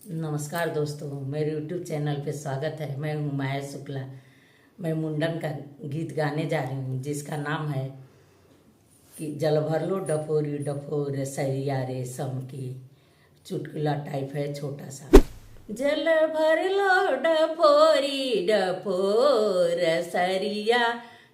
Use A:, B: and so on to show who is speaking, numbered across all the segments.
A: नमस्कार दोस्तों, मेरे YouTube चैनल पे स्वागत है। मैं हूँ माया शुक्ला। मैं मुंडन का गीत गाने जा रही हूँ जिसका नाम है कि जल भर लो डफोरी डफोर सरिया रेशम की। चुटकुला टाइप है छोटा सा। जल भर लो डफोरी डफोर सरिया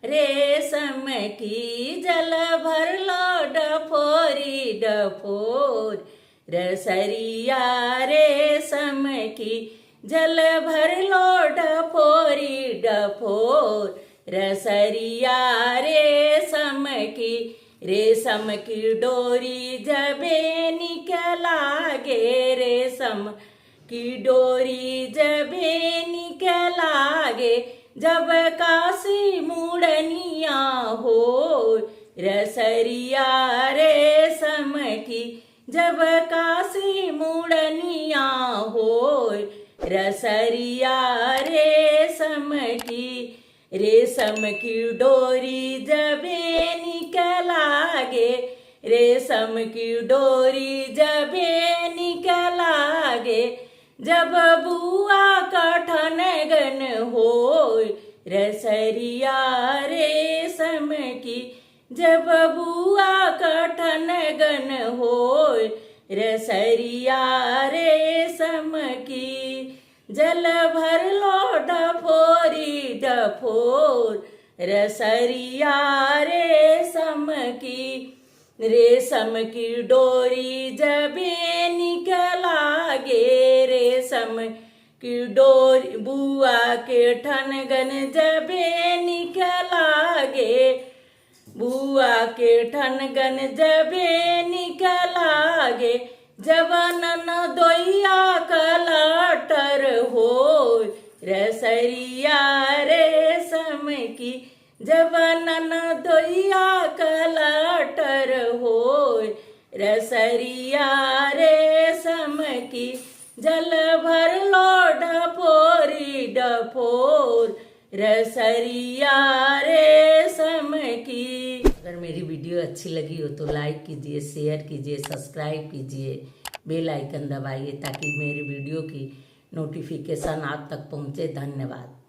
A: रेशम की। जल भर लो डफोरी डफोर रसरिया रेशम की। जल भर लो डफोरी डफोर रसरिया रेशम की। रेशम की डोरी जबे निकलागे, रेशम की डोरी जबे निकलागे। जब काशी मुड़निया हो रसरिया रेशम की। जब काशी मुड़निया हो रसरिया रेशम की। रेशम की डोरी जबे निकलागे, रेशम की डोरी जबे निकलागे। जब बुआ कठन गन हो रसरिया रेशम की। जब बुआ कठन गन हो रसरिया रेशम की। जल भर लो डफोरी डफोर रसरिया रेशम की। रेशम की डोरी जबे निकलागे, रेशम की डोरी बुआ के ठनगन जबे निकलागे। बुआ के ठनगन जबे निकलागे। जब ननदोइया कलटर हो रसरिया रेशम की। जब ननदोइया कलटर हो रसरिया रेशम की। जल भर लो डफोरी डफोर रसरिया रेशम की। अगर मेरी वीडियो अच्छी लगी हो तो लाइक कीजिए, शेयर कीजिए, सब्सक्राइब कीजिए, बेल आइकन दबाइए ताकि मेरी वीडियो की नोटिफिकेशन आप तक पहुंचे। धन्यवाद।